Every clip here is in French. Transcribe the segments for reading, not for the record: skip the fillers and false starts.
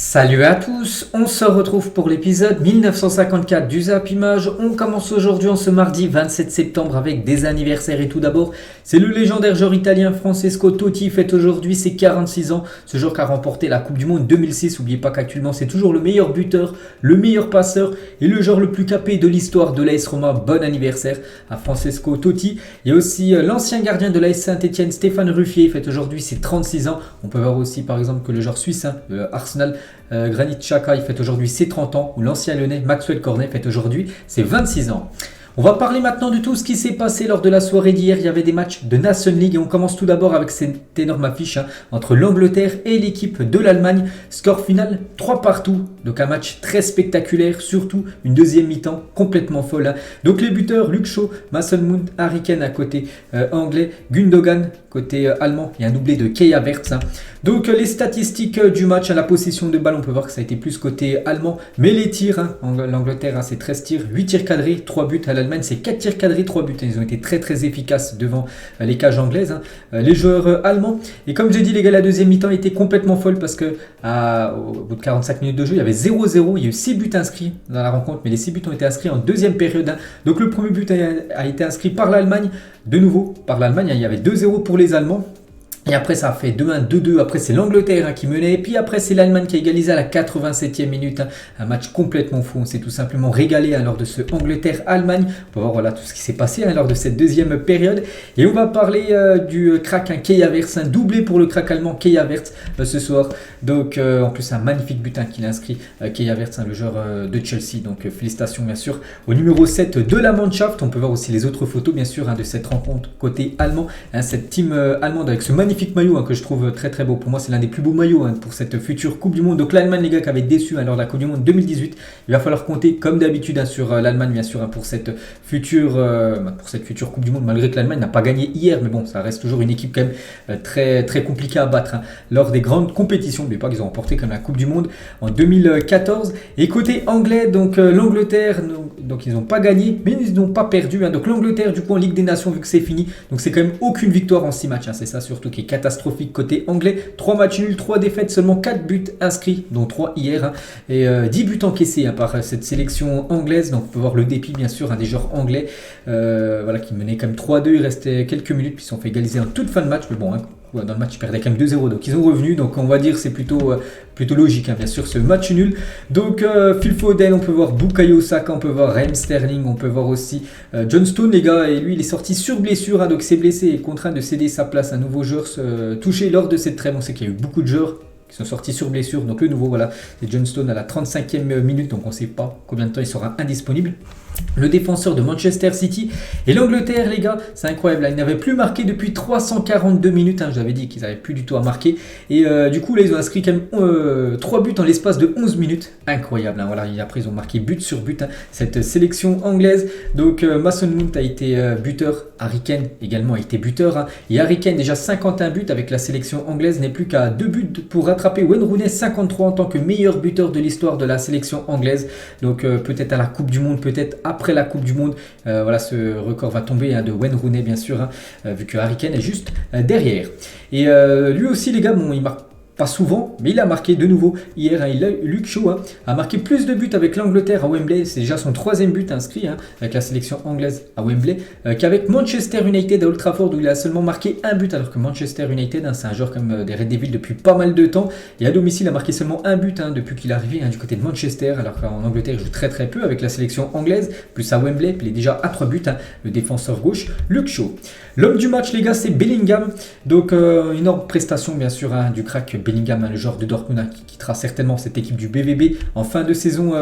Salut à tous, on se retrouve pour l'épisode 1954 du Zap Image. On commence aujourd'hui en ce mardi 27 septembre avec des anniversaires et tout d'abord, c'est le légendaire joueur italien Francesco Totti fête aujourd'hui ses 46 ans. Ce joueur qui a remporté la Coupe du Monde 2006, n'oubliez pas qu'actuellement c'est toujours le meilleur buteur, le meilleur passeur et le joueur le plus capé de l'histoire de l'AS Roma. Bon anniversaire à Francesco Totti. Il y a aussi l'ancien gardien de l'AS Saint-Etienne Stéphane Ruffier fête aujourd'hui ses 36 ans. On peut voir aussi par exemple que le joueur suisse de Arsenal Granit Xhaka il fête aujourd'hui ses 30 ans, ou l'ancien lyonnais Maxwell Cornet fête aujourd'hui ses 26 ans. On va parler maintenant de tout ce qui s'est passé lors de la soirée d'hier. Il y avait des matchs de Nation League et on commence tout d'abord avec cette énorme affiche entre l'Angleterre et l'équipe de l'Allemagne. Score final 3 partout, donc un match très spectaculaire, surtout une deuxième mi-temps complètement folle. Donc les buteurs, Luke Shaw, Mason Mount, Harry Kane à côté anglais, Gundogan côté allemand et un doublé de Kai Havertz. Donc les statistiques du match, à la possession de balle, on peut voir que ça a été plus côté allemand, mais les tirs, l'Angleterre c'est 13 tirs, 8 tirs cadrés, 3 buts. À l'Allemagne c'est 4 tirs cadrés, 3 buts. Ils ont été très efficaces devant les cages anglaises, les joueurs allemands. Et comme j'ai dit les gars, la deuxième mi-temps était complètement folle parce que au bout de 45 minutes de jeu, il y avait 0-0, il y a eu 6 buts inscrits dans la rencontre, mais les 6 buts ont été inscrits en deuxième période. Donc le premier but a été inscrit par l'Allemagne, de nouveau par l'Allemagne, il y avait 2-0 pour les Allemands. Et après ça a fait 2-1, 2-2, après c'est l'Angleterre qui menait, et puis après c'est l'Allemagne qui a égalisé à la 87e minute, un match complètement fou, on s'est tout simplement régalé lors de ce Angleterre-Allemagne. On peut voir voilà, tout ce qui s'est passé lors de cette deuxième période, et on va parler du crack Kai Havertz, un doublé pour le crack allemand Kai Havertz ce soir, donc en plus un magnifique but qu'il a inscrit Kai Havertz, le joueur de Chelsea, donc félicitations bien sûr au numéro 7 de la Mannschaft. On peut voir aussi les autres photos bien sûr de cette rencontre côté allemand, cette team allemande avec ce magnifique maillot que je trouve très beau. Pour moi c'est l'un des plus beaux maillots pour cette future Coupe du Monde. Donc l'Allemagne les gars qui avait déçu lors de la Coupe du Monde 2018, il va falloir compter comme d'habitude sur l'Allemagne bien sûr pour cette future Coupe du Monde, malgré que l'Allemagne n'a pas gagné hier, mais bon ça reste toujours une équipe quand même très compliquée à battre lors des grandes compétitions. N'oubliez pas qu'ils ont remporté comme la Coupe du Monde en 2014. Et côté anglais, donc l'Angleterre, donc ils n'ont pas gagné mais ils n'ont pas perdu, donc l'Angleterre du coup en Ligue des Nations vu que c'est fini, donc c'est quand même aucune victoire en 6 matchs, c'est ça surtout qui est catastrophique côté anglais. 3 matchs nuls, 3 défaites, seulement 4 buts inscrits, dont 3 hier, et 10 buts encaissés par cette sélection anglaise. Donc on peut voir le dépit bien sûr des joueurs anglais qui menaient quand même 3-2, il restait quelques minutes puis ils se sont fait égaliser en toute fin de match, mais bon dans le match ils perdaient quand même 2-0, donc ils ont revenu, donc on va dire c'est plutôt logique bien sûr ce match nul. Donc Phil Foden, on peut voir Bukayo Saka, on peut voir Raheem Sterling, on peut voir aussi John Stones les gars, et lui il est sorti sur blessure, donc c'est blessé et contraint de céder sa place à un nouveau joueur touché lors de cette trêve. On sait qu'il y a eu beaucoup de joueurs qui sont sortis sur blessure, donc le nouveau voilà c'est John Stones à la 35e minute, donc on ne sait pas combien de temps il sera indisponible. Le défenseur de Manchester City. Et l'Angleterre les gars, c'est incroyable, ils n'avaient plus marqué depuis 342 minutes, je vous avais dit qu'ils n'avaient plus du tout à marquer, et du coup là ils ont inscrit quand même 3 buts en l'espace de 11 minutes, incroyable, voilà. Et après ils ont marqué but sur but, cette sélection anglaise. Donc Mason Mount a été buteur, Harry Kane également a été buteur, et Harry Kane déjà 51 buts avec la sélection anglaise, n'est plus qu'à 2 buts pour rattraper Wayne Rooney 53 en tant que meilleur buteur de l'histoire de la sélection anglaise. Donc peut-être à la Coupe du Monde, peut-être après la Coupe du Monde, voilà, ce record va tomber de Wayne Rooney bien sûr, vu que Harry Kane est juste derrière. Et lui aussi les gars, il marque pas souvent, mais il a marqué de nouveau hier. Luke Shaw a marqué plus de buts avec l'Angleterre à Wembley. C'est déjà son 3e but inscrit avec la sélection anglaise à Wembley, qu'avec Manchester United à Old Trafford où il a seulement marqué un but, alors que Manchester United c'est un joueur comme des Red Devils depuis pas mal de temps. Et à domicile il a marqué seulement un but depuis qu'il est arrivé du côté de Manchester, alors qu'en Angleterre il joue très peu avec la sélection anglaise, plus à Wembley, puis il est déjà à 3 buts, le défenseur gauche Luke Shaw. L'homme du match les gars c'est Bellingham, donc énorme prestation bien sûr du crack Bellingham, le joueur de Dortmund qui quittera certainement cette équipe du BVB en fin de saison.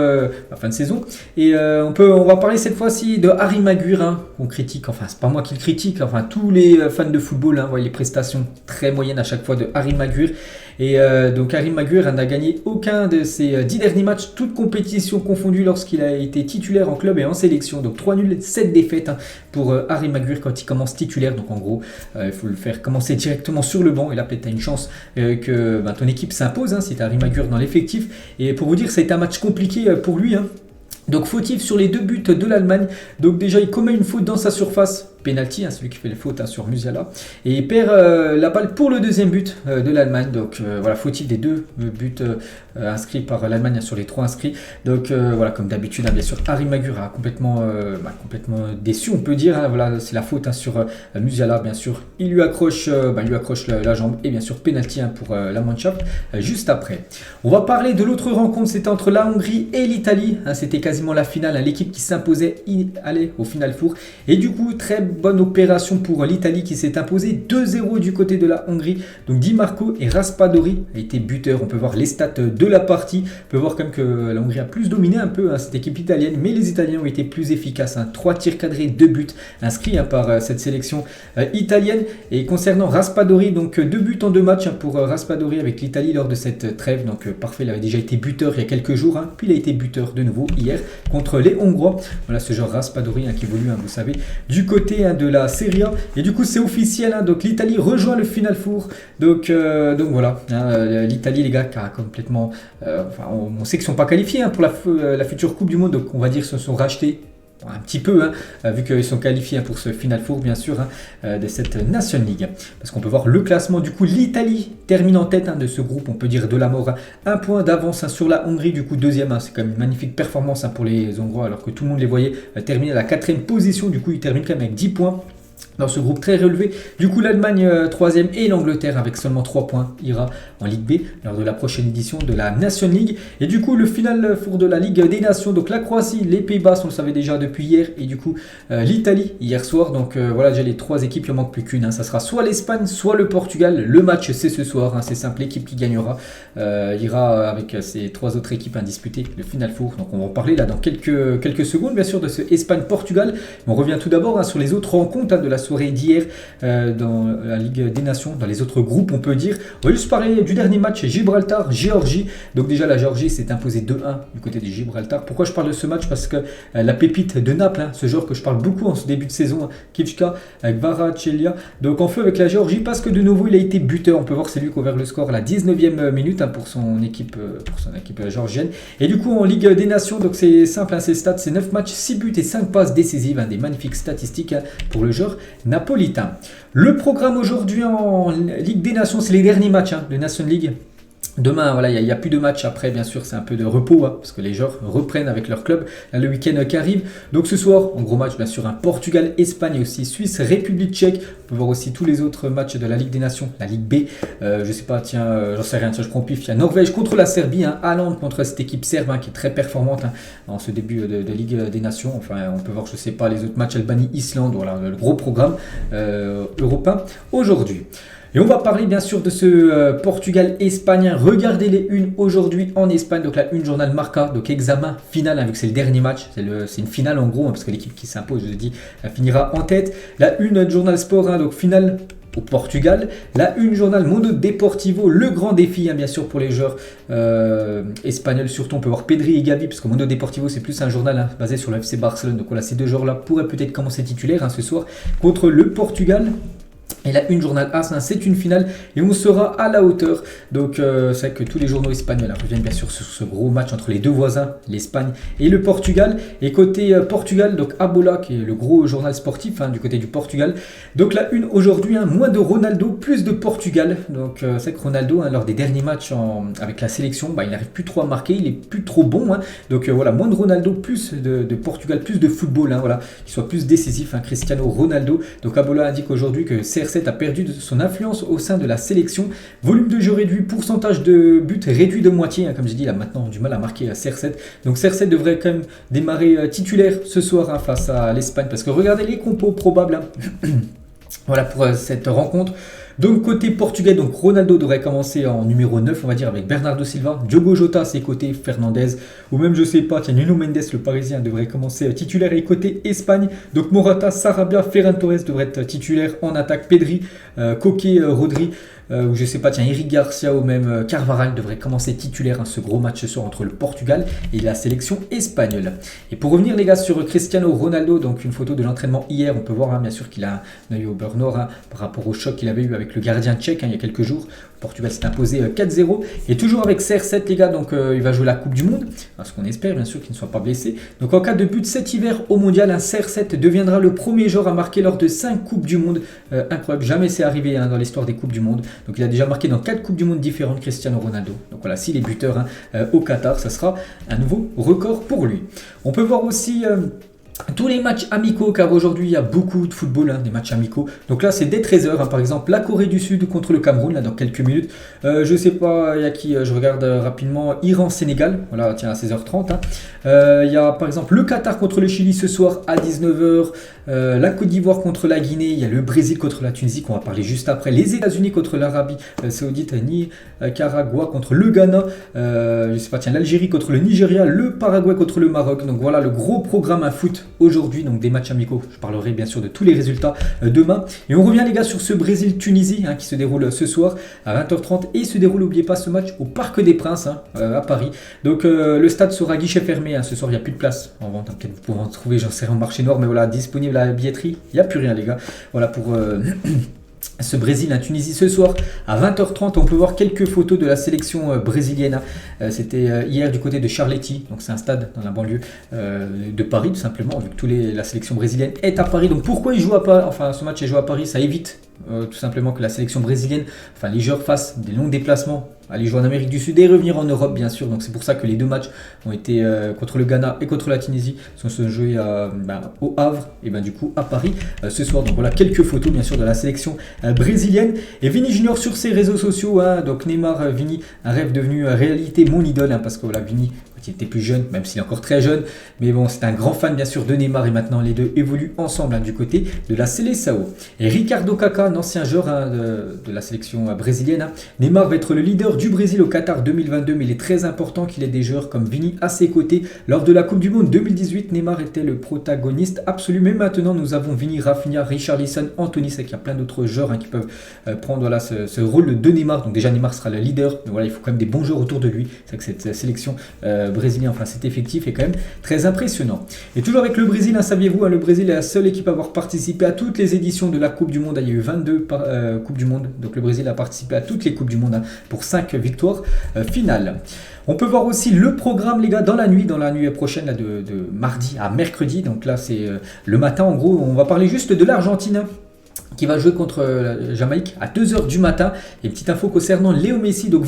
Et on va parler cette fois-ci de Harry Maguire qu'on critique, enfin c'est pas moi qui le critique, enfin tous les fans de football voient les prestations très moyennes à chaque fois de Harry Maguire. Et donc Harry Maguire n'a gagné aucun de ses 10 derniers matchs, toutes compétitions confondues, lorsqu'il a été titulaire en club et en sélection. Donc 3 nuls, 7 défaites pour Harry Maguire quand il commence titulaire. Donc en gros, il faut le faire commencer directement sur le banc. Et là peut-être tu as une chance que ton équipe s'impose si tu as Harry Maguire dans l'effectif. Et pour vous dire, ça a été un match compliqué pour lui. Donc fautif sur les 2 buts de l'Allemagne. Donc déjà il commet une faute dans sa surface. penalty, celui qui fait les fautes sur Musiala, et il perd la balle pour le deuxième but de l'Allemagne. Donc voilà, fautif des 2 buts inscrits par l'Allemagne sur les 3 inscrits. Donc voilà, comme d'habitude, bien sûr, Harry Maguire a complètement déçu, on peut dire. Voilà, c'est la faute sur Musiala, bien sûr. Il lui accroche la jambe, et bien sûr penalty pour la Mannschaft juste après. On va parler de l'autre rencontre, c'était entre la Hongrie et l'Italie. C'était quasiment la finale, l'équipe qui s'imposait allait au final four. Et du coup, très bonne opération pour l'Italie qui s'est imposée 2-0 du côté de la Hongrie. Donc Di Marco et Raspadori a été buteur. On peut voir les stats de la partie. On peut voir quand même que la Hongrie a plus dominé un peu cette équipe italienne, mais les Italiens ont été plus efficaces. 3 tirs cadrés, 2 buts inscrits par cette sélection italienne. Et concernant Raspadori, donc 2 buts en 2 matchs pour Raspadori avec l'Italie lors de cette trêve. Donc parfait, il avait déjà été buteur il y a quelques jours, puis il a été buteur de nouveau hier contre les Hongrois. Voilà ce joueur Raspadori qui évolue, vous savez, du côté de la Serie A. Et du coup c'est officiel, donc l'Italie rejoint le Final Four. Donc voilà, l'Italie, les gars, qui a complètement on sait qu'ils ne sont pas qualifiés pour la future Coupe du Monde, donc on va dire qu'ils se sont rachetés un petit peu, vu qu'ils sont qualifiés pour ce Final Four, bien sûr, de cette Nation League. Parce qu'on peut voir le classement, du coup, l'Italie termine en tête de ce groupe, on peut dire de la mort. 1 point d'avance sur la Hongrie, du coup, deuxième. C'est quand même une magnifique performance pour les Hongrois, alors que tout le monde les voyait terminer à la 4e position. Du coup, ils terminent quand même avec 10 points. Dans ce groupe très relevé, du coup l'Allemagne 3e et l'Angleterre avec seulement 3 points ira en Ligue B lors de la prochaine édition de la Nation League. Et du coup le Final Four de la Ligue des Nations, donc la Croatie, les Pays-Bas, on le savait déjà depuis hier, et du coup l'Italie hier soir. Donc voilà, déjà les 3 équipes, il ne manque plus qu'une, ça sera soit l'Espagne, soit le Portugal. Le match c'est ce soir, c'est simple, l'équipe qui gagnera ira avec ces 3 autres équipes disputer le Final Four. Donc on va en parler là dans quelques secondes, bien sûr, de ce Espagne-Portugal. On revient tout d'abord sur les autres rencontres de la soirée d'hier dans la Ligue des Nations, dans les autres groupes, on peut dire. On va juste parler du dernier match, Gibraltar-Géorgie. Donc déjà la Géorgie s'est imposée 2-1 du côté des Gibraltar. Pourquoi je parle de ce match? Parce que la pépite de Naples, ce joueur que je parle beaucoup en ce début de saison, Kivchka Kvaratskhelia, donc en feu avec la Géorgie, parce que de nouveau il a été buteur. On peut voir c'est lui qui a ouvert le score à la 19e minute pour son équipe géorgienne. Et du coup en Ligue des Nations, donc c'est simple, ses stats, c'est 9 matchs, 6 buts et 5 passes décisives, des magnifiques statistiques pour le joueur napolitain. Le programme aujourd'hui en Ligue des Nations, c'est les derniers matchs de Nation League. Demain, voilà, il n'y a plus de match après, bien sûr, c'est un peu de repos, parce que les joueurs reprennent avec leur club le week-end qui arrive. Donc ce soir, en gros match, bien sûr, Portugal, Espagne et aussi Suisse, République tchèque. On peut voir aussi tous les autres matchs de la Ligue des Nations, la Ligue B. Je sais pas, j'en sais rien, je compifie. Il y a Norvège contre la Serbie, Haaland contre cette équipe serbe qui est très performante en ce début de Ligue des Nations. Enfin, on peut voir, je sais pas, les autres matchs, Albanie, Islande, voilà, le gros programme européen aujourd'hui. Et on va parler bien sûr de ce Portugal-Espagne. Regardez les unes aujourd'hui en Espagne. Donc la une journal Marca, donc examen final, vu que c'est le dernier match. C'est une finale en gros, parce que l'équipe qui s'impose, je dis, finira en tête. La une journal Sport, donc finale au Portugal. La une journal Mundo Deportivo, le grand défi bien sûr pour les joueurs espagnols. Surtout on peut voir Pedri et Gavi, parce que Mundo Deportivo c'est plus un journal basé sur le FC Barcelone. Donc voilà, ces 2 joueurs-là pourraient peut-être commencer titulaires ce soir contre le Portugal. Et la une journal AS, c'est une finale et on sera à la hauteur. Donc c'est vrai que tous les journaux espagnols reviennent bien sûr sur ce gros match entre les 2 voisins, l'Espagne et le Portugal. Et côté Portugal, donc Abola qui est le gros journal sportif du côté du Portugal. Donc la une aujourd'hui, moins de Ronaldo, plus de Portugal. Donc c'est vrai que Ronaldo, lors des derniers matchs avec la sélection, il n'arrive plus trop à marquer, il est plus trop bon. Donc voilà, moins de Ronaldo, plus de Portugal, plus de football, voilà, qu'il soit plus décisif, Cristiano Ronaldo. Donc Abola indique aujourd'hui que CR7 a perdu de son influence au sein de la sélection. Volume de jeu réduit, pourcentage de buts réduit de moitié. Comme j'ai dit, il a maintenant du mal à marquer CR7. Donc CR7 devrait quand même démarrer titulaire ce soir face à l'Espagne. Parce que regardez les compos probables. Voilà pour cette rencontre. Donc côté portugais, donc Ronaldo devrait commencer en numéro 9, on va dire, avec Bernardo Silva, Diogo Jota, c'est côté Fernandez, ou même je sais pas, Nuno Mendes, le parisien, devrait commencer titulaire. Et côté Espagne, donc Morata, Sarabia, Ferran Torres devraient être titulaires en attaque, Pedri, Koke, Rodri, ou je sais pas, tiens, Eric Garcia ou même Carvajal devrait commencer titulaire ce gros match ce soir entre le Portugal et la sélection espagnole. Et pour revenir les gars sur Cristiano Ronaldo, donc une photo de l'entraînement hier, on peut voir bien sûr qu'il a un œil au beurre noir par rapport au choc qu'il avait eu avec le gardien tchèque il y a quelques jours. Le Portugal s'est imposé 4-0 et toujours avec CR7 les gars, donc il va jouer la Coupe du Monde, ce qu'on espère bien sûr qu'il ne soit pas blessé. Donc en cas de but cet hiver au mondial, un CR7 deviendra le premier joueur à marquer lors de 5 Coupes du Monde. Incroyable, jamais c'est arrivé dans l'histoire des Coupes du Monde. Donc il a déjà marqué dans 4 Coupes du Monde différentes, Cristiano Ronaldo. Donc voilà, s'il est buteur au Qatar, ça sera un nouveau record pour lui. On peut voir aussi tous les matchs amicaux, car aujourd'hui il y a beaucoup de football, des matchs amicaux. Donc là c'est dès 13h, par exemple la Corée du Sud contre le Cameroun, là dans quelques minutes. Je sais pas, il y a qui, je regarde rapidement, Iran-Sénégal, voilà, tiens à 16h30. Il y a par exemple le Qatar contre le Chili ce soir à 19h. La Côte d'Ivoire contre la Guinée, il y a le Brésil contre la Tunisie qu'on va parler juste après, les États-Unis contre l'Arabie Saoudite, Nicaragua contre le Ghana, je sais pas, tiens, l'Algérie contre le Nigeria, le Paraguay contre le Maroc. Donc voilà le gros programme à foot aujourd'hui, donc des matchs amicaux. Je parlerai bien sûr de tous les résultats demain. Et on revient les gars sur ce Brésil-Tunisie qui se déroule ce soir à 20h30 et se déroule, n'oubliez pas ce match au Parc des Princes à Paris. Donc le stade sera guichet fermé, ce soir il n'y a plus de place en vente, peut-être vous pouvez en trouver, j'en sais rien, en marché noir, mais voilà, disponible à la billetterie, il n'y a plus rien les gars. Voilà pour ce Brésil-Tunisie ce soir à 20h30. On peut voir quelques photos de la sélection brésilienne. C'était hier du côté de Charletti, donc c'est un stade dans la banlieue de Paris tout simplement, vu que la sélection brésilienne est à Paris. Donc pourquoi ils jouent à Paris, enfin ce match est joué à Paris, ça évite tout simplement que la sélection brésilienne, enfin les joueurs fassent des longs déplacements, aller jouer en Amérique du Sud et revenir en Europe bien sûr. Donc c'est pour ça que les deux matchs ont été contre le Ghana et contre la Tunisie sont joués au Havre et du coup à Paris ce soir. Donc voilà quelques photos bien sûr de la sélection brésilienne. Et Vini Junior sur ses réseaux sociaux, donc Neymar, Vini, un rêve devenu réalité, mon idole, parce que voilà Vini quand il était plus jeune, même s'il est encore très jeune, mais bon c'est un grand fan bien sûr de Neymar et maintenant les deux évoluent ensemble du côté de la Seleção. Et Ricardo Kaká, un ancien joueur de la sélection brésilienne, Neymar va être le leader du Brésil au Qatar 2022, mais il est très important qu'il ait des joueurs comme Vini à ses côtés. Lors de la Coupe du Monde 2018, Neymar était le protagoniste absolu, mais maintenant nous avons Vini, Rafinha, Richarlison, Anthony, c'est qu'il y a plein d'autres joueurs qui peuvent prendre ce rôle de Neymar. Donc déjà Neymar sera le leader, mais voilà il faut quand même des bons joueurs autour de lui. C'est que cette sélection brésilienne, enfin cet effectif est quand même très impressionnant. Et toujours avec le Brésil, saviez-vous, le Brésil est la seule équipe à avoir participé à toutes les éditions de la Coupe du Monde. Il y a eu 22 Coupes du Monde, donc le Brésil a participé à toutes les Coupes du Monde pour 5 victoires finales. On peut voir aussi le programme les gars dans la nuit prochaine de mardi à mercredi. Donc là c'est le matin en gros, on va parler juste de l'Argentine qui va jouer contre la Jamaïque à 2h du matin. Et petite info concernant Léo Messi, donc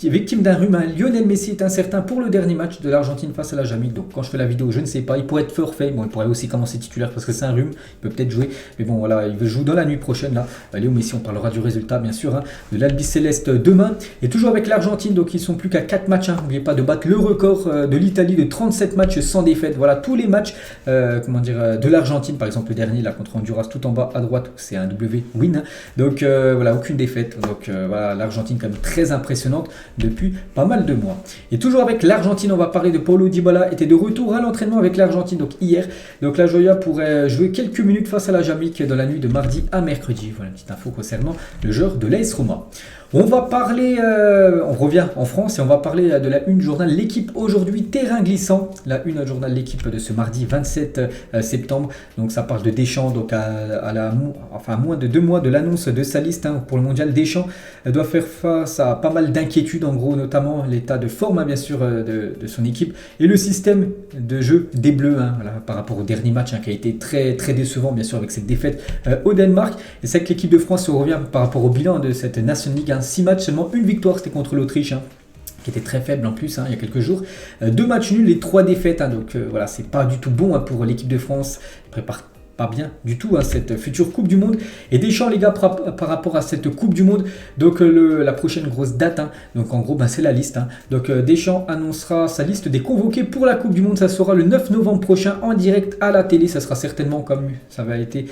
victime d'un rhume, Lionel Messi est incertain pour le dernier match de l'Argentine face à la Jamaïque. Donc quand je fais la vidéo, je ne sais pas, il pourrait être forfait, bon il pourrait aussi commencer titulaire parce que c'est un rhume, il peut peut-être jouer, mais bon voilà, il joue dans la nuit prochaine là. Léo Messi, on parlera du résultat bien sûr, de l'Albi Céleste demain. Et toujours avec l'Argentine, donc ils sont plus qu'à 4 matchs, n'oubliez pas de battre le record de l'Italie de 37 matchs sans défaite. Voilà tous les matchs de l'Argentine, par exemple le dernier là contre Honduras tout en bas à droite, c'est un W win. Donc voilà, aucune défaite. Donc voilà, l'Argentine quand même très impressionnante depuis pas mal de mois. Et toujours avec l'Argentine, on va parler de Paulo Dybala, était de retour à l'entraînement avec l'Argentine donc hier. Donc la Joya pourrait jouer quelques minutes face à la Jamaïque dans la nuit de mardi à mercredi. Voilà une petite info concernant le joueur de l'AS Roma. On va parler, on revient en France et on va parler de la une journal L'équipe aujourd'hui, terrain glissant. La une journal L'équipe de ce mardi 27 septembre. Donc ça parle de Deschamps, donc à moins de 2 mois de l'annonce de sa liste pour le mondial. Deschamps doit faire face à pas mal d'inquiétudes, en gros notamment l'état de forme bien sûr de son équipe et le système de jeu des Bleus voilà, par rapport au dernier match qui a été très, très décevant bien sûr avec cette défaite au Danemark. Et c'est que l'équipe de France revient par rapport au bilan de cette National League. 6 matchs, seulement une victoire, c'était contre l'Autriche, qui était très faible en plus il y a quelques jours. 2 matchs nuls et 3 défaites, donc voilà, c'est pas du tout bon pour l'équipe de France. Prépare pas bien du tout cette future Coupe du Monde. Et Deschamps les gars par rapport à cette Coupe du Monde, donc la prochaine grosse date, donc en gros c'est la liste. Donc Deschamps annoncera sa liste des convoqués pour la Coupe du Monde, ça sera le 9 novembre prochain en direct à la télé. Ça sera certainement comme ça va été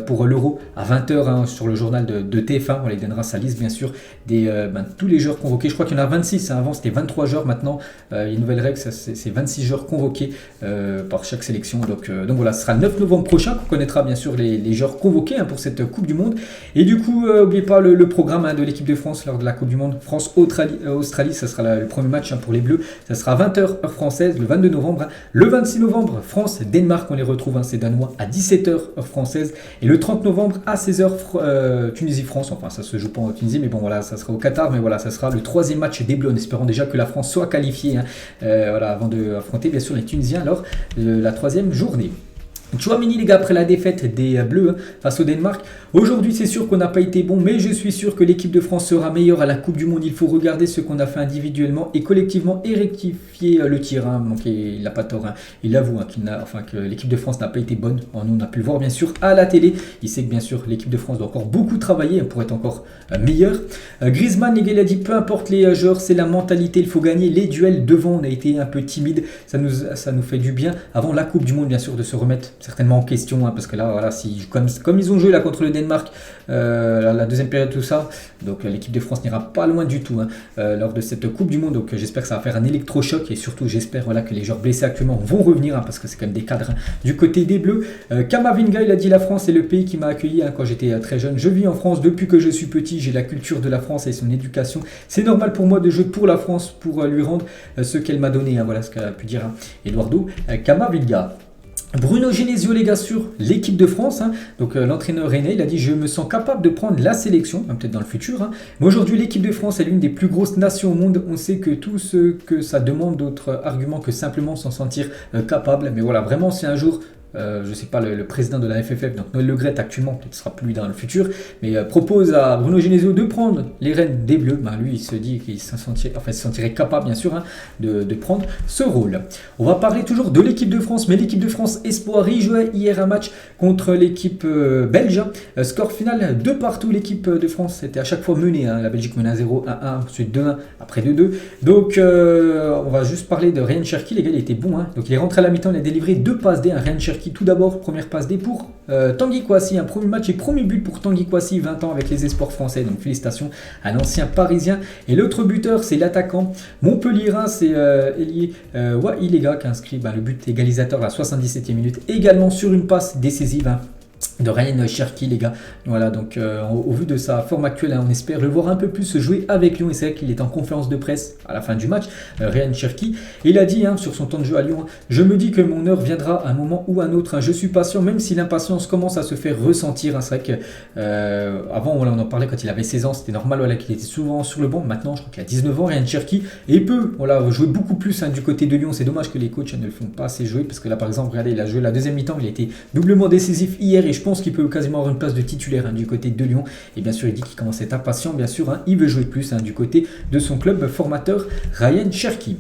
pour l'Euro à 20h sur le journal de TF1. Voilà, il donnera sa liste bien sûr des tous les joueurs convoqués. Je crois qu'il y en a 26, avant c'était 23 joueurs, maintenant il y a une nouvelle règle, c'est 26 joueurs convoqués par chaque sélection. Donc voilà, ce sera le 9 novembre prochain qu'on connaîtra bien sûr les joueurs convoqués pour cette Coupe du Monde. Et du coup, n'oubliez pas le programme de l'équipe de France lors de la Coupe du Monde. France-Australie, ça sera le premier match pour les Bleus. Ça sera à 20h heure française le 22 novembre. Le 26 novembre, France-Danemark, on les retrouve, c'est danois, à 17h heure française. Et le 30 novembre à 16h, Tunisie-France. Enfin, ça se joue pas en Tunisie, mais bon, voilà, ça sera au Qatar. Mais voilà, ça sera le troisième match des Bleus, en espérant déjà que la France soit qualifiée voilà, avant d'affronter bien sûr les Tunisiens lors de la troisième journée. Chouamini les gars, après la défaite des Bleus face au Danemark, aujourd'hui c'est sûr qu'on n'a pas été bon, mais je suis sûr que l'équipe de France sera meilleure à la Coupe du Monde. Il faut regarder ce qu'on a fait individuellement et collectivement et rectifier le tir. Donc il n'a pas tort, il avoue que l'équipe de France n'a pas été bonne. On a pu le voir bien sûr à la télé. Il sait que bien sûr l'équipe de France doit encore beaucoup travailler pour être encore meilleure. Griezmann, les gars, il a dit peu importe les joueurs, c'est la mentalité, il faut gagner les duels devant. On a été un peu timide, ça nous fait du bien avant la Coupe du Monde bien sûr de se remettre certainement en question, parce que là voilà, comme ils ont joué là contre le Danemark la deuxième période, tout ça, donc l'équipe de France n'ira pas loin du tout lors de cette Coupe du Monde. Donc j'espère que ça va faire un électrochoc, et surtout j'espère que les joueurs blessés actuellement vont revenir, parce que c'est quand même des cadres du côté des Bleus. Kamavinga, il a dit la France est le pays qui m'a accueilli quand j'étais très jeune. Je vis en France depuis que je suis petit, j'ai la culture de la France et son éducation. C'est normal pour moi de jouer pour la France, pour lui rendre ce qu'elle m'a donné. Voilà ce qu'a pu dire Eduardo Camavinga. Bruno Genesio les gars sur l'équipe de France, donc l'entraîneur rennais, il a dit je me sens capable de prendre la sélection, peut-être dans le futur, mais aujourd'hui l'équipe de France est l'une des plus grosses nations au monde. On sait que tout ce que ça demande d'autres arguments que simplement s'en sentir capable, mais voilà, vraiment si un jour je sais pas, le président de la FFF, donc Noël Le Graët actuellement, peut-être sera plus dans le futur, mais propose à Bruno Genesio de prendre les rênes des Bleus. Lui il se dit qu'il se sentirait capable bien sûr de prendre ce rôle. On va parler toujours de l'équipe de France, mais l'équipe de France Espoir y jouait hier un match contre l'équipe belge. Score final 2-2, l'équipe de France était à chaque fois menée, la Belgique menait 1-0, 1-1, ensuite 2-1, après 2-2. Donc on va juste parler de Ryan Cherki, les gars, il était bon, donc il est rentré à la mi-temps, il a délivré 2 passes D, Ryan Cherki. Tout d'abord, première passe D pour Tanguy Kouassi, un premier match et premier but pour Tanguy Kouassi, 20 ans avec les espoirs français, donc félicitations à l'ancien parisien. Et l'autre buteur, c'est l'attaquant montpellierin, c'est Elie Wailega qui a inscrit le but égalisateur à la 77e minute, également sur une passe décisive de Ryan Cherki, les gars. Voilà, donc au vu de sa forme actuelle, on espère le voir un peu plus jouer avec Lyon. Et c'est vrai qu'il est en conférence de presse à la fin du match, Ryan Cherki. Et il a dit sur son temps de jeu à Lyon, je me dis que mon heure viendra à un moment ou à un autre. Je suis patient, même si l'impatience commence à se faire ressentir. C'est vrai que avant, on en parlait quand il avait 16 ans, c'était normal qu'il était souvent sur le banc. Maintenant, je crois qu'il a 19 ans, Ryan Cherki, et il peut jouer beaucoup plus du côté de Lyon. C'est dommage que les coachs ne le font pas assez jouer, parce que là, par exemple, regardez, il a joué la deuxième mi-temps, il a été doublement décisif hier, et je pense qu'il peut quasiment avoir une place de titulaire du côté de Lyon. Et bien sûr, il dit qu'il commence à être impatient, bien sûr, il veut jouer plus du côté de son club formateur, Ryan Cherki.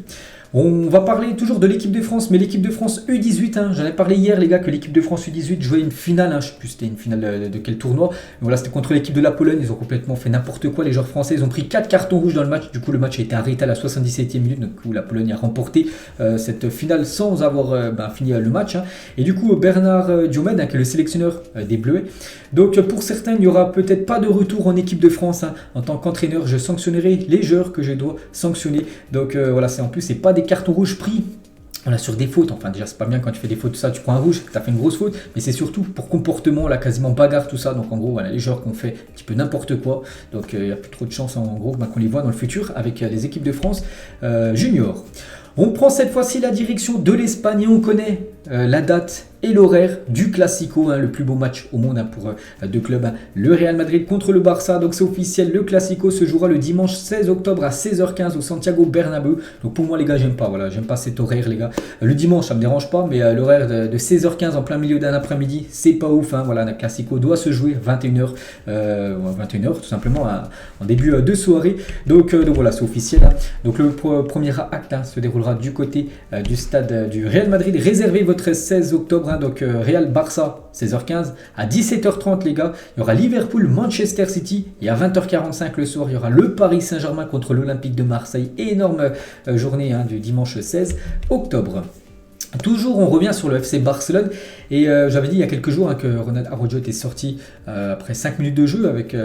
On va parler toujours de l'équipe de France, mais l'équipe de France U18, j'en ai parlé hier les gars, que l'équipe de France U18 jouait une finale, je ne sais plus c'était une finale de quel tournoi, mais voilà, c'était contre l'équipe de la Pologne. Ils ont complètement fait n'importe quoi, les joueurs français, ils ont pris 4 cartons rouges dans le match. Du coup le match a été arrêté à la 77e minute, donc où la Pologne a remporté cette finale sans avoir fini le match, et du coup Bernard Diomède, qui est le sélectionneur des Bleus, donc pour certains il n'y aura peut-être pas de retour en équipe de France. En tant qu'entraîneur, je sanctionnerai les joueurs que je dois sanctionner. Donc voilà, c'est pas des cartons rouges pris sur des fautes. Enfin déjà c'est pas bien quand tu fais des fautes, tout ça, tu prends un rouge, tu as fait une grosse faute, mais c'est surtout pour comportement, quasiment bagarre, tout ça. Donc en gros les joueurs qui ont fait un petit peu n'importe quoi, donc il n'y a plus trop de chance en gros qu'on les voit dans le futur avec les équipes de France junior. On prend cette fois-ci la direction de l'Espagne et on connaît la date et l'horaire du Classico, le plus beau match au monde pour deux clubs, le Real Madrid contre le Barça. Donc c'est officiel, le Classico se jouera le dimanche 16 octobre à 16h15 au Santiago Bernabéu. Donc pour moi les gars, j'aime pas cet horaire les gars. Le dimanche ça me dérange pas, mais l'horaire de 16h15 en plein milieu d'un après-midi, c'est pas ouf. Voilà, le Classico doit se jouer 21h, 21h tout simplement en début de soirée. Donc voilà, c'est officiel. Donc le premier acte se déroulera du côté du stade du Real Madrid. Réservez votre 16 octobre. Donc Real Barça 16h15 à 17h30 les gars, il y aura Liverpool Manchester City, et à 20h45 le soir il y aura le Paris Saint-Germain contre l'Olympique de Marseille. Énorme journée du dimanche 16 octobre. Toujours, on revient sur le FC Barcelone et j'avais dit il y a quelques jours que Ronald Araujo était sorti après 5 minutes de jeu avec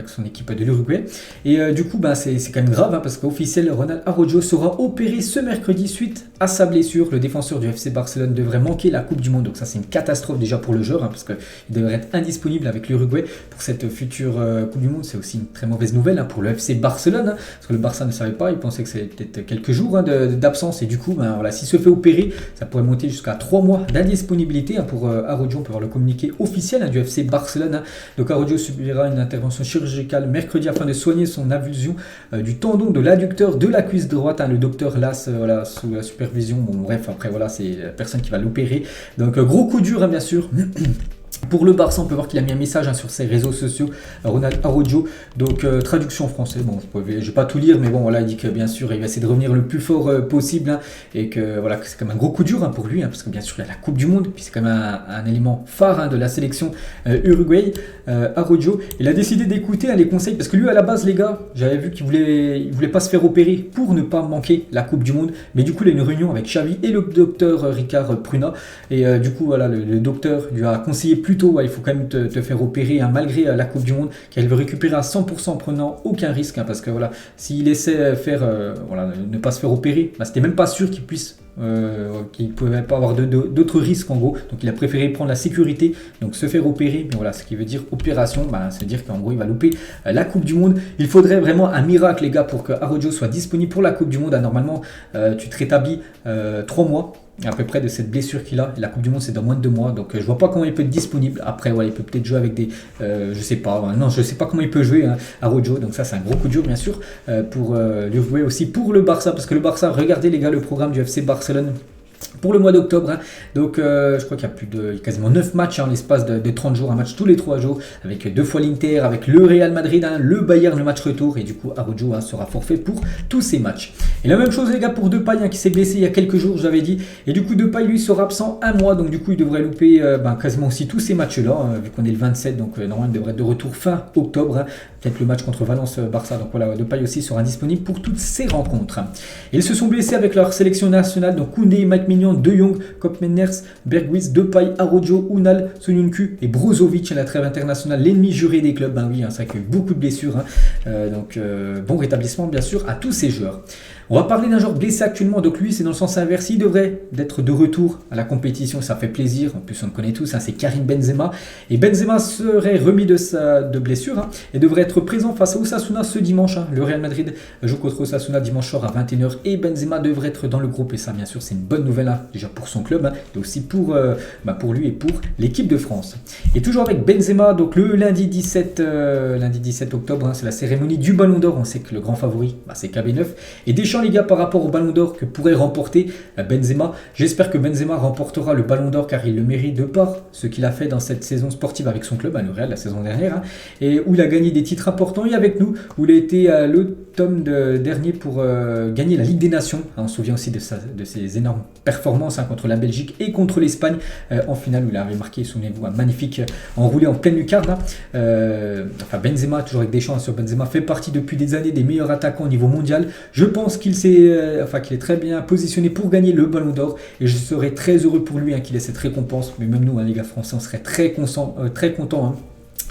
son équipe de l'Uruguay. Et du coup, c'est quand même grave parce qu'officiel, Ronald Araujo sera opéré ce mercredi suite à sa blessure. Le défenseur du FC Barcelone devrait manquer la Coupe du Monde. Donc ça, c'est une catastrophe déjà pour le joueur parce qu'il devrait être indisponible avec l'Uruguay pour cette future Coupe du Monde. C'est aussi une très mauvaise nouvelle pour le FC Barcelone parce que le Barça ne savait pas. Il pensait que c'était peut-être quelques jours d'absence et du coup, voilà, s'il se fait opérer, ça pourrait monter jusqu'à 3 mois d'indisponibilité pour Araujo. On peut voir le communiqué officiel du FC Barcelone. Donc Araujo subira une intervention chirurgicale mercredi afin de soigner son avulsion du tendon de l'adducteur de la cuisse droite. Le docteur Las, sous la supervision. Bon, bref, après voilà, c'est la personne qui va l'opérer. Donc gros coup dur, bien sûr. Pour le Barça, on peut voir qu'il a mis un message sur ses réseaux sociaux, Ronald Araujo. Donc traduction en français, bon, je ne vais pas tout lire, mais bon, voilà, il dit que bien sûr, il va essayer de revenir le plus fort possible et que voilà, que c'est quand même un gros coup dur pour lui, parce que bien sûr, il y a la Coupe du Monde, puis c'est quand même un élément phare de la sélection Uruguay. Araujo, il a décidé d'écouter les conseils, parce que lui, à la base, les gars, j'avais vu qu'il voulait pas se faire opérer pour ne pas manquer la Coupe du Monde, mais du coup, il a une réunion avec Xavi et le docteur Ricard Pruna, et du coup, voilà, le docteur lui a conseillé plutôt, il faut quand même te faire opérer malgré la Coupe du Monde, qu'elle veut récupérer à 100% en prenant aucun risque, parce que voilà, s'il laissait faire, ne pas se faire opérer, c'était même pas sûr qu'il puisse, qu'il ne pouvait pas avoir d'autres risques en gros, donc il a préféré prendre la sécurité, donc se faire opérer, mais voilà, ce qui veut dire opération, ça veut dire qu'en gros il va louper la Coupe du Monde. Il faudrait vraiment un miracle les gars pour que Araujo soit disponible pour la Coupe du Monde. Normalement tu te rétablis 3 mois à peu près de cette blessure qu'il a. La Coupe du Monde c'est dans moins de 2 mois, donc je vois pas comment il peut être disponible. Après il peut peut-être jouer avec des je sais pas comment il peut jouer Araujo, donc ça c'est un gros coup dur bien sûr pour l'Uruguay, aussi pour le Barça, parce que le Barça, regardez les gars le programme du FC Barcelone pour le mois d'octobre, donc je crois qu'il y a quasiment 9 matchs en l'espace de 30 jours, un match tous les 3 jours, avec 2 fois l'Inter, avec le Real Madrid, le Bayern, le match retour, et du coup Araujo sera forfait pour tous ces matchs. Et la même chose les gars pour Depay qui s'est blessé il y a quelques jours, j'avais dit, et du coup Depay lui sera absent 1 mois, donc du coup il devrait louper quasiment aussi tous ces matchs là, vu qu'on est le 27, donc normalement il devrait être de retour fin octobre, peut-être le match contre Valence-Barça, donc voilà, Depay aussi sera indisponible pour toutes ces rencontres. Et ils se sont blessés avec leur sélection nationale, donc Koundé, Mike Maignan, De Jong, Koopmeiners, Bergwijn, Depay, Araujo, Unal, Soyuncu et Brozovic à la trêve internationale, l'ennemi juré des clubs. Oui, c'est vrai qu'il y a eu beaucoup de blessures, donc bon rétablissement bien sûr à tous ces joueurs. On va parler d'un joueur blessé actuellement, donc lui c'est dans le sens inverse, il devrait être de retour à la compétition, ça fait plaisir, en plus on le connaît tous, c'est Karim Benzema, et Benzema serait remis de blessure et devrait être présent face à Osasuna ce dimanche. Le Real Madrid joue contre Osasuna dimanche soir à 21h et Benzema devrait être dans le groupe, et ça bien sûr c'est une bonne nouvelle déjà pour son club et aussi pour lui et pour l'équipe de France. Et toujours avec Benzema, donc le lundi 17 octobre, c'est la cérémonie du Ballon d'Or, on sait que le grand favori c'est KB9, et Deschamps les gars par rapport au Ballon d'Or que pourrait remporter Benzema, j'espère que Benzema remportera le Ballon d'Or car il le mérite de par ce qu'il a fait dans cette saison sportive avec son club, le Real la saison dernière, et où il a gagné des titres importants, et avec nous où il a été à l'automne dernier pour gagner la Ligue des Nations. On se souvient aussi de ses énormes performances contre la Belgique et contre l'Espagne en finale où il avait marqué, souvenez-vous, un magnifique enroulé en pleine lucarne. Benzema, toujours avec Deschamps sur Benzema, fait partie depuis des années des meilleurs attaquants au niveau mondial. Je pense qu'il est très bien positionné pour gagner le Ballon d'Or, et je serais très heureux pour lui qu'il ait cette récompense. Mais même nous, les gars français, on serait très contents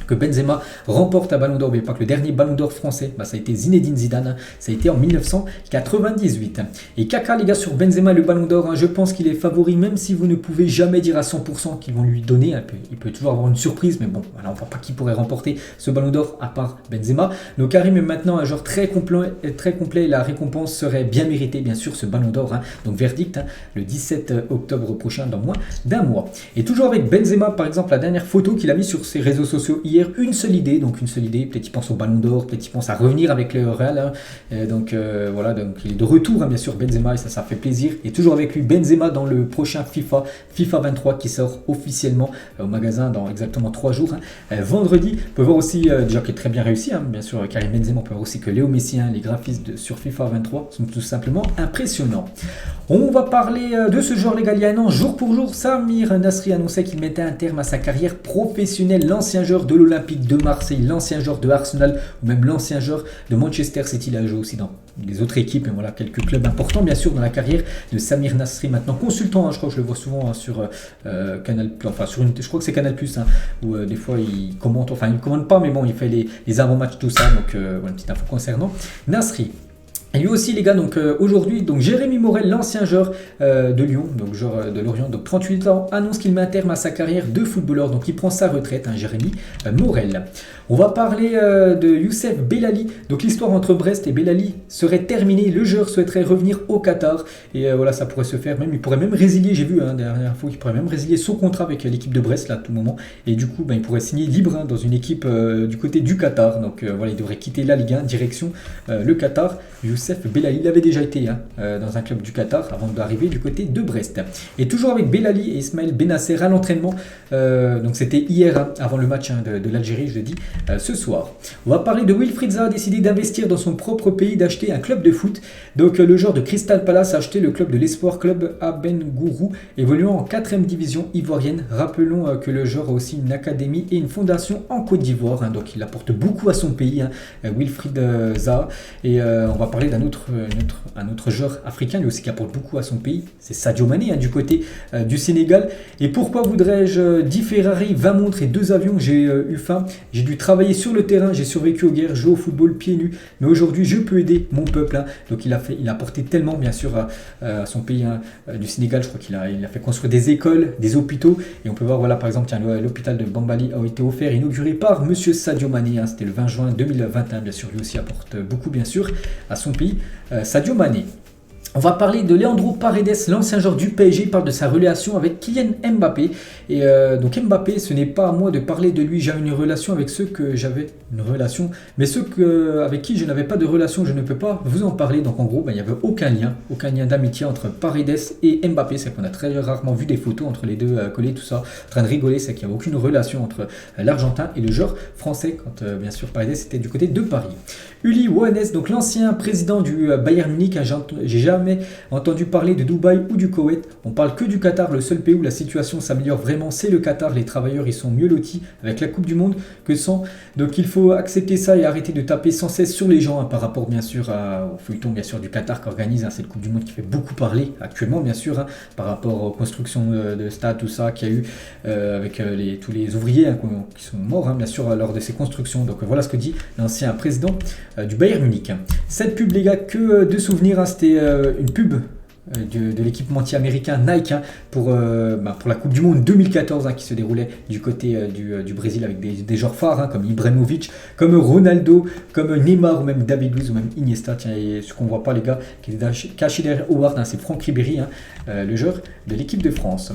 que Benzema remporte un Ballon d'Or. N'oubliez pas que le dernier Ballon d'Or français, ça a été Zinedine Zidane, ça a été en 1998. Et Kaka les gars sur Benzema et le Ballon d'Or, je pense qu'il est favori, même si vous ne pouvez jamais dire à 100% qu'ils vont lui donner. Il peut toujours avoir une surprise, mais bon, voilà, on ne voit pas qui pourrait remporter ce Ballon d'Or à part Benzema. Donc Karim est maintenant un joueur très complet, et la récompense serait bien méritée, bien sûr, ce Ballon d'Or. Donc verdict le 17 octobre prochain, dans moins d'1 mois. Et toujours avec Benzema, par exemple, la dernière photo qu'il a mise sur ses réseaux sociaux hier, une seule idée, peut-être il pense au Ballon d'Or, peut-être il pense à revenir avec le Real, voilà, donc il est de retour bien sûr Benzema, et ça fait plaisir, et toujours avec lui Benzema dans le prochain FIFA 23 qui sort officiellement au magasin dans exactement 3 jours, vendredi. On peut voir aussi, déjà qui est très bien réussi, bien sûr Karim Benzema, on peut voir aussi que Léo Messi, les graphismes sur FIFA 23 sont tout simplement impressionnants. On va parler de ce joueur légalien. Jour pour jour, Samir Nasri annonçait qu'il mettait un terme à sa carrière professionnelle. L'ancien joueur de l'Olympique de Marseille, l'ancien joueur de Arsenal ou même l'ancien joueur de Manchester City. Il a joué aussi dans les autres équipes et voilà quelques clubs importants bien sûr dans la carrière de Samir Nasri. Maintenant consultant, je crois que je le vois souvent sur Canal+, enfin je crois que c'est Canal+, où des fois il commente, enfin il ne commente pas mais bon il fait les avant-matchs tout ça. Donc voilà une petite info concernant Nasri. Et lui aussi les gars, donc aujourd'hui, donc Jérémy Morel, l'ancien joueur de Lyon, donc joueur de Lorient, donc 38 ans, annonce qu'il met un terme à sa carrière de footballeur, donc il prend sa retraite, Jérémy Morel. On va parler de Youssef Bellali, donc l'histoire entre Brest et Bellali serait terminée, le joueur souhaiterait revenir au Qatar, et voilà ça pourrait se faire, même il pourrait même résilier, j'ai vu dernière fois qu'il pourrait même résilier son contrat avec l'équipe de Brest là à tout moment, et du coup il pourrait signer libre dans une équipe du côté du Qatar, donc voilà il devrait quitter la Ligue 1, direction le Qatar. Youssef Bellali, il avait déjà été dans un club du Qatar avant d'arriver du côté de Brest. Et toujours avec Bellali et Ismaël Benasser à l'entraînement, donc c'était hier avant le match de l'Algérie, je le dis, ce soir. On va parler de Wilfried Zaha, décidé d'investir dans son propre pays, d'acheter un club de foot. Donc le joueur de Crystal Palace a acheté le club de l'Espoir Club Aben Gourou, évoluant en 4e division ivoirienne. Rappelons que le joueur a aussi une académie et une fondation en Côte d'Ivoire, donc il apporte beaucoup à son pays, Wilfried Zaha. Et on va parler d'un autre joueur africain, lui aussi qui apporte beaucoup à son pays, c'est Sadio Mané du côté du Sénégal. Et pourquoi voudrais-je 10 Ferrari, 20 montres et 2 avions? J'ai eu faim, j'ai dû travailler sur le terrain, j'ai survécu aux guerres, joué au football pieds nus, mais aujourd'hui je peux aider mon peuple. Donc il a apporté tellement bien sûr à son pays du Sénégal. Je crois qu'il a fait construire des écoles, des hôpitaux, et on peut voir voilà par exemple l'hôpital de Bambali a été offert, inauguré par Monsieur Sadio Mané, c'était le 20 juin 2021. Bien sûr lui aussi apporte beaucoup bien sûr à son pays, Sadio Mané. On va parler de Leandro Paredes, l'ancien joueur du PSG. Il parle de sa relation avec Kylian Mbappé. Et donc Mbappé, ce n'est pas à moi de parler de lui. J'ai une relation avec ceux que j'avais une relation, mais ceux avec qui je n'avais pas de relation, je ne peux pas vous en parler. Donc en gros, il n'y avait aucun lien d'amitié entre Paredes et Mbappé. C'est qu'on a très rarement vu des photos entre les deux collés, tout ça, en train de rigoler. C'est qu'il n'y avait aucune relation entre l'Argentin et le joueur français, quand bien sûr Paredes était du côté de Paris. Uli Hoeneß, donc l'ancien président du Bayern Munich, j'ai jamais entendu parler de Dubaï ou du Koweït. On parle que du Qatar, le seul pays où la situation s'améliore vraiment, c'est le Qatar. Les travailleurs, ils sont mieux lotis avec la Coupe du Monde que sans. Donc il faut accepter ça et arrêter de taper sans cesse sur les gens par rapport bien sûr au feuilleton bien sûr du Qatar qu'organise cette Coupe du Monde qui fait beaucoup parler actuellement bien sûr par rapport aux constructions de stades, tout ça qu'il y a eu avec tous les ouvriers qui sont morts bien sûr lors de ces constructions. Donc voilà ce que dit l'ancien président du Bayern Munich. Cette pub les gars, que de souvenirs, c'était une pub de l'équipementier américain Nike pour la Coupe du Monde 2014 qui se déroulait du côté du Brésil avec des joueurs phares comme Ibrahimovic, comme Ronaldo, comme Neymar ou même David Luiz ou même Iniesta. Tiens, et ce qu'on ne voit pas les gars, qui est caché derrière Howard, c'est Franck Ribéry, le joueur de l'équipe de France.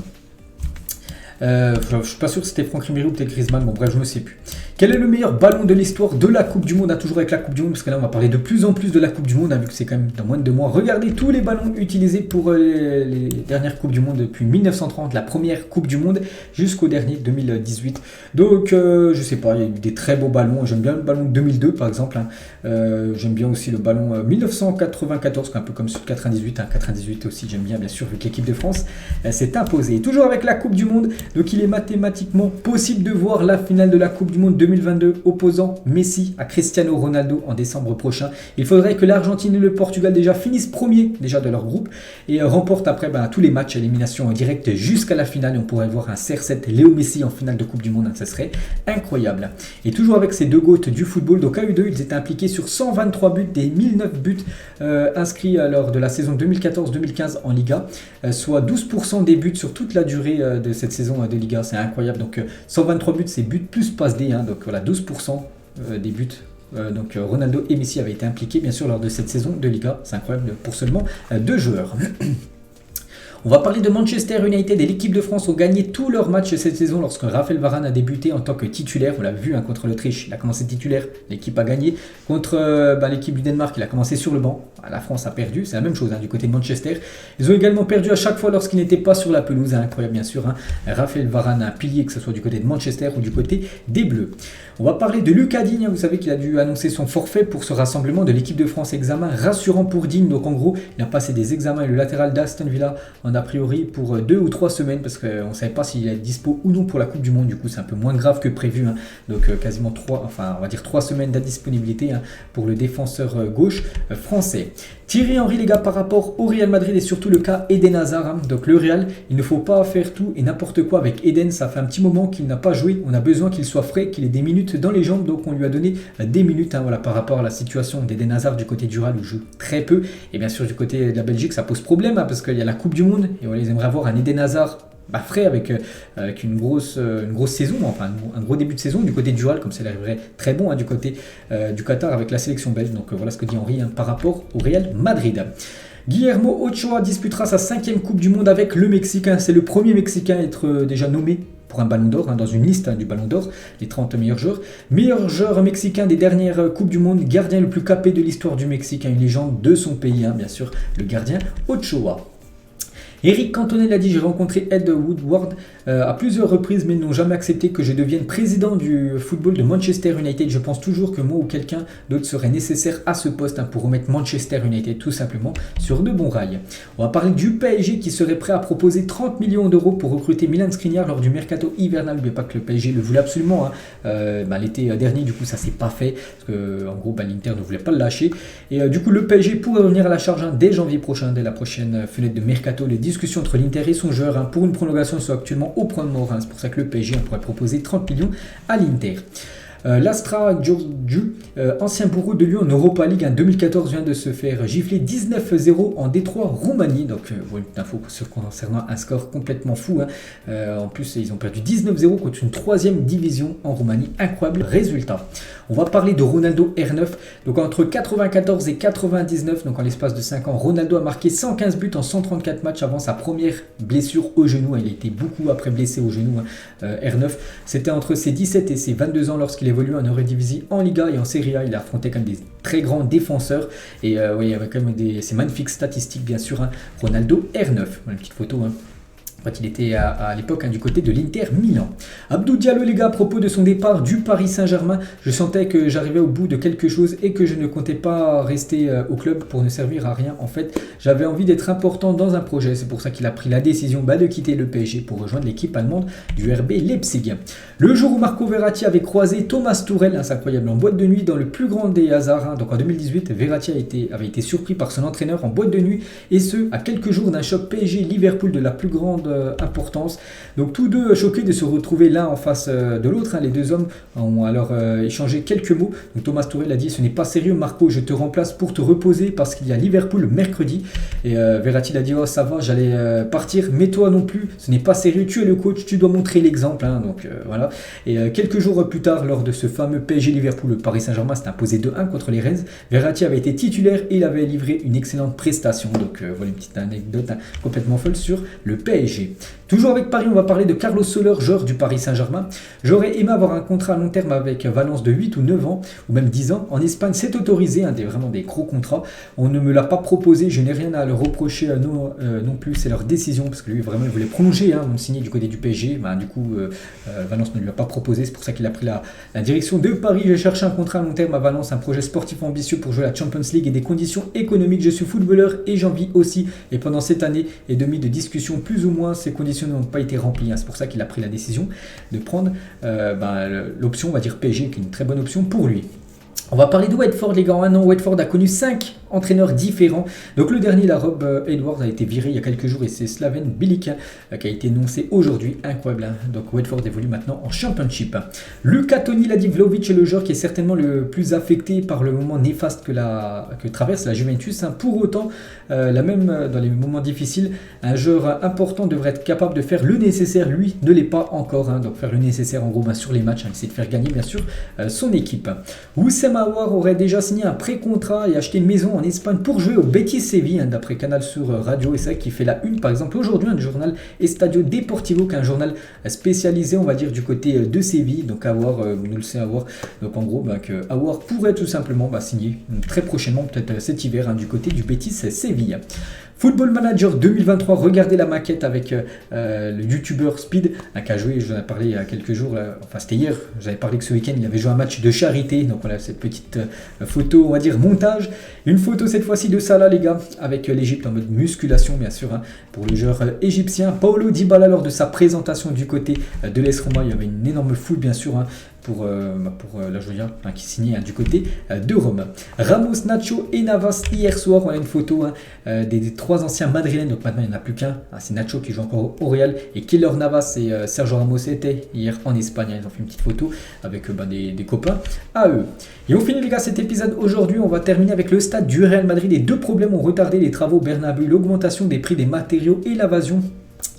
Je ne suis pas sûr que c'était Franck Ribéry ou peut-être Griezmann, bon bref je ne sais plus. Quel est le meilleur ballon de l'histoire de la Coupe du Monde? Toujours avec la Coupe du Monde, parce que là on va parler de plus en plus de la Coupe du Monde, vu que c'est quand même dans moins de 2 mois. Regardez tous les ballons utilisés pour les dernières Coupes du Monde depuis 1930, la première Coupe du Monde, jusqu'au dernier 2018. Donc je sais pas, il y a eu des très beaux ballons. J'aime bien le ballon de 2002 par exemple. J'aime bien aussi le ballon 1994, un peu comme celui de 98. 98 aussi j'aime bien sûr, vu que l'équipe de France s'est imposée. Et toujours avec la Coupe du Monde, donc il est mathématiquement possible de voir la finale de la Coupe du Monde 2022 opposant Messi à Cristiano Ronaldo en décembre prochain. Il faudrait que l'Argentine et le Portugal déjà finissent premiers déjà de leur groupe et remportent après tous les matchs à élimination en direct jusqu'à la finale. Et on pourrait voir un CR7 Léo Messi en finale de Coupe du Monde, ça serait incroyable. Et toujours avec ces deux goats du football, donc à eux deux, ils étaient impliqués sur 123 buts des 1009 buts inscrits lors de la saison 2014-2015 en Liga, soit 12% des buts sur toute la durée de cette saison de Liga. C'est incroyable. Donc 123 buts, c'est buts plus passe D, donc voilà 12% des buts. Donc Ronaldo et Messi avaient été impliqués bien sûr lors de cette saison de Liga. C'est incroyable pour seulement 2 joueurs. On va parler de Manchester United et l'équipe de France ont gagné tous leurs matchs cette saison lorsque Raphaël Varane a débuté en tant que titulaire. On l'a vu contre l'Autriche, il a commencé titulaire, l'équipe a gagné. Contre l'équipe du Danemark, il a commencé sur le banc. La France a perdu, c'est la même chose du côté de Manchester. Ils ont également perdu à chaque fois lorsqu'il n'était pas sur la pelouse. Incroyable bien sûr. Raphaël Varane, un pilier, que ce soit du côté de Manchester ou du côté des Bleus. On va parler de Lucas Digne. Vous savez qu'il a dû annoncer son forfait pour ce rassemblement de l'équipe de France. Examen rassurant pour Digne. Donc en gros, il a passé des examens et le latéral d'Aston Villa en a priori pour 2 ou 3 semaines parce qu'on ne savait pas s'il est dispo ou non pour la Coupe du Monde. Du coup, c'est un peu moins grave que prévu. Donc quasiment 3 semaines d'indisponibilité pour le défenseur gauche français. Thierry Henry, les gars, par rapport au Real Madrid et surtout le cas Eden Hazard. Donc le Real, il ne faut pas faire tout et n'importe quoi avec Eden. Ça fait un petit moment qu'il n'a pas joué. On a besoin qu'il soit frais, qu'il ait des minutes dans les jambes. Donc on lui a donné des minutes par rapport à la situation d'Eden Hazard du côté du Real où il joue très peu. Et bien sûr du côté de la Belgique, ça pose problème parce qu'il y a la Coupe du Monde. Et ils aimeraient avoir un Eden Hazard frais avec une grosse saison, un gros début de saison du côté du Real, comme ça arriverait très bon du côté du Qatar avec la sélection belge. Donc voilà ce que dit Henry par rapport au Real Madrid. Guillermo Ochoa disputera sa 5e Coupe du Monde avec le Mexique. C'est le premier Mexicain à être déjà nommé pour un ballon d'or, dans une liste du ballon d'or, les 30 meilleurs joueurs. Meilleur joueur mexicain des dernières Coupes du Monde, gardien le plus capé de l'histoire du Mexique, une légende de son pays, bien sûr, le gardien Ochoa. Eric Cantona l'a dit, j'ai rencontré Ed Woodward à plusieurs reprises, mais ils n'ont jamais accepté que je devienne président du football de Manchester United. Je pense toujours que moi ou quelqu'un d'autre serait nécessaire à ce poste pour remettre Manchester United tout simplement sur de bons rails. On va parler du PSG qui serait prêt à proposer 30 millions d'euros pour recruter Milan Skriniar lors du mercato hivernal. N'oubliez pas que le PSG le voulait absolument l'été dernier, du coup ça s'est pas fait parce que en gros l'Inter ne voulait pas le lâcher. Et du coup le PSG pourrait revenir à la charge dès janvier prochain, dès la prochaine fenêtre de mercato. Les discussions entre l'Inter et son joueur pour une prolongation sont actuellement au point mort. C'est pour ça que le PSG pourrait proposer 30 millions à l'Inter. L'Astra Giurgiu, ancien bourreau de Lyon en Europa League en 2014, vient de se faire gifler 19-0 en Détroit, Roumanie. Donc voilà une info concernant un score complètement fou. En plus, ils ont perdu 19-0 contre une 3e division en Roumanie. Incroyable résultat. On va parler de Ronaldo R9. Donc entre 94 et 99, donc en l'espace de 5 ans, Ronaldo a marqué 115 buts en 134 matchs avant sa première blessure au genou. Il a été beaucoup après blessé au genou. R9, c'était entre ses 17 et ses 22 ans lorsqu'il évolue en Eredivisie, en Liga et en Serie A. Il a affronté quand même des très grands défenseurs et il y avait quand même ces magnifiques statistiques bien sûr. Ronaldo R9, voilà une petite photo. Quand il était à l'époque du côté de l'Inter Milan. Abdou Diallo, les gars, à propos de son départ du Paris Saint-Germain, je sentais que j'arrivais au bout de quelque chose et que je ne comptais pas rester au club pour ne servir à rien. En fait, j'avais envie d'être important dans un projet. C'est pour ça qu'il a pris la décision de quitter le PSG pour rejoindre l'équipe allemande du RB Leipzig. Le jour où Marco Verratti avait croisé Thomas Tuchel, c'est incroyable, en boîte de nuit dans le plus grand des hasards. Donc en 2018, Verratti avait été surpris par son entraîneur en boîte de nuit et ce, à quelques jours d'un choc PSG-Liverpool de la plus grande importance. Donc tous deux choqués de se retrouver l'un en face de l'autre. Les deux hommes ont alors échangé quelques mots. Donc Thomas Tuchel a dit: ce n'est pas sérieux Marco, je te remplace pour te reposer parce qu'il y a Liverpool mercredi. Et Verratti a dit: oh ça va, j'allais partir, mais toi non plus, ce n'est pas sérieux, tu es le coach, tu dois montrer l'exemple. Donc voilà. Et quelques jours plus tard, lors de ce fameux PSG-Liverpool, le Paris Saint-Germain s'est imposé 2-1 contre les Rennes. Verratti avait été titulaire et il avait livré une excellente prestation. Donc voilà une petite anecdote complètement folle sur le PSG. Toujours avec Paris, on va parler de Carlos Soler, joueur du Paris Saint-Germain. J'aurais aimé avoir un contrat à long terme avec Valence de 8 ou 9 ans, ou même 10 ans. En Espagne, c'est autorisé, vraiment des gros contrats. On ne me l'a pas proposé, je n'ai rien à le reprocher non plus, c'est leur décision, parce que lui, vraiment, il voulait prolonger, on signé du côté du PSG. Du coup, Valence ne lui a pas proposé, c'est pour ça qu'il a pris la direction de Paris. J'ai cherché un contrat à long terme à Valence, un projet sportif ambitieux pour jouer la Champions League et des conditions économiques. Je suis footballeur et j'en vis aussi. Et pendant cette année et demie de discussion, plus ou moins, ces conditions n'ont pas été remplies. C'est pour ça qu'il a pris la décision de prendre l'option, on va dire PSG, qui est une très bonne option pour lui. On va parler de Watford, les gars. En un an, Watford a connu 5 entraîneurs différents. Donc le dernier, la Rob Edwards, a été viré il y a quelques jours et c'est Slaven Bilic qui a été énoncé aujourd'hui. Incroyable. Donc Watford évolue maintenant en Championship. Luca Toni l'a dit, Vlahovic est le joueur qui est certainement le plus affecté par le moment néfaste que traverse la Juventus. Pour autant, même dans les moments difficiles, un joueur important devrait être capable de faire le nécessaire. Lui ne l'est pas encore. Donc faire le nécessaire en gros sur les matchs, essayer de faire gagner bien sûr son équipe. Oussema Aouar aurait déjà signé un pré-contrat et acheté une maison en Espagne pour jouer au Betis Séville, hein, d'après Canal sur Radio. Et c'est vrai qu'il fait la une, par exemple, aujourd'hui, un journal Estadio Deportivo, qui est un journal spécialisé, on va dire, du côté de Séville. Donc Aouar, nous le sait Aouar. Donc en gros, que Aouar pourrait tout simplement signer très prochainement, peut-être cet hiver, hein, du côté du Betis Séville. Football Manager 2023, regardez la maquette avec le youtubeur Speed, hein, qui a joué, j'en ai parlé il y a quelques jours, enfin c'était hier, j'avais parlé que ce week-end il avait joué un match de charité, donc voilà cette petite photo, on va dire montage, une photo cette fois-ci de Salah les gars, avec l'Égypte en mode musculation bien sûr, hein, pour le joueur égyptien. Paulo Dybala lors de sa présentation du côté de l'AS Roma, il y avait une énorme foule bien sûr, hein, pour la Joya, hein, qui signait, hein, du côté de Rome. Ramos, Nacho et Navas hier soir, on a une photo, hein, des trois anciens madrilènes, donc maintenant il n'y en a plus qu'un, hein, c'est Nacho qui joue encore au Real, et Keylor Navas et Sergio Ramos étaient hier en Espagne, hein, ils ont fait une petite photo avec des copains à eux. Et on finit les gars cet épisode aujourd'hui, on va terminer avec le stade du Real Madrid. Les deux problèmes ont retardé les travaux au Bernabéu, l'augmentation des prix des matériaux et l'invasion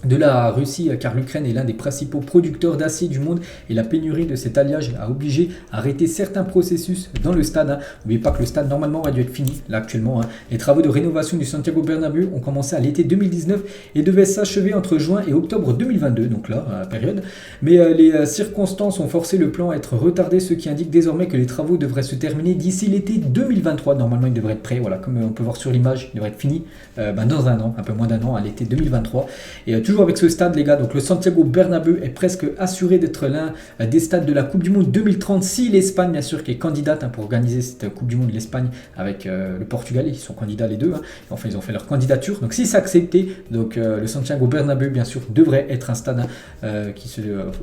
de la Russie, car l'Ukraine est l'un des principaux producteurs d'acier du monde et la pénurie de cet alliage a obligé à arrêter certains processus dans le stade. N'oubliez pas que le stade normalement aurait dû être fini là actuellement. Les travaux de rénovation du Santiago Bernabéu ont commencé à l'été 2019 et devaient s'achever entre juin et octobre 2022, donc là, à la période. Mais les circonstances ont forcé le plan à être retardé, ce qui indique désormais que les travaux devraient se terminer d'ici l'été 2023. Normalement, il devrait être prêt, voilà, comme on peut voir sur l'image, il devrait être fini dans un an, un peu moins d'un an, à l'été 2023. Et toujours avec ce stade les gars, donc le Santiago Bernabéu est presque assuré d'être l'un des stades de la Coupe du Monde 2030 si l'Espagne bien sûr qui est candidate, hein, pour organiser cette Coupe du Monde, l'Espagne avec le Portugal, ils sont candidats les deux, hein. Enfin ils ont fait leur candidature, donc si c'est accepté, donc le Santiago Bernabéu bien sûr devrait être un stade, hein,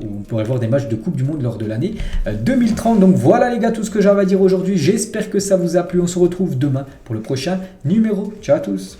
où on pourrait voir des matchs de Coupe du Monde lors de l'année 2030. Donc voilà les gars tout ce que j'avais à dire aujourd'hui, j'espère que ça vous a plu, on se retrouve demain pour le prochain numéro. Ciao à tous.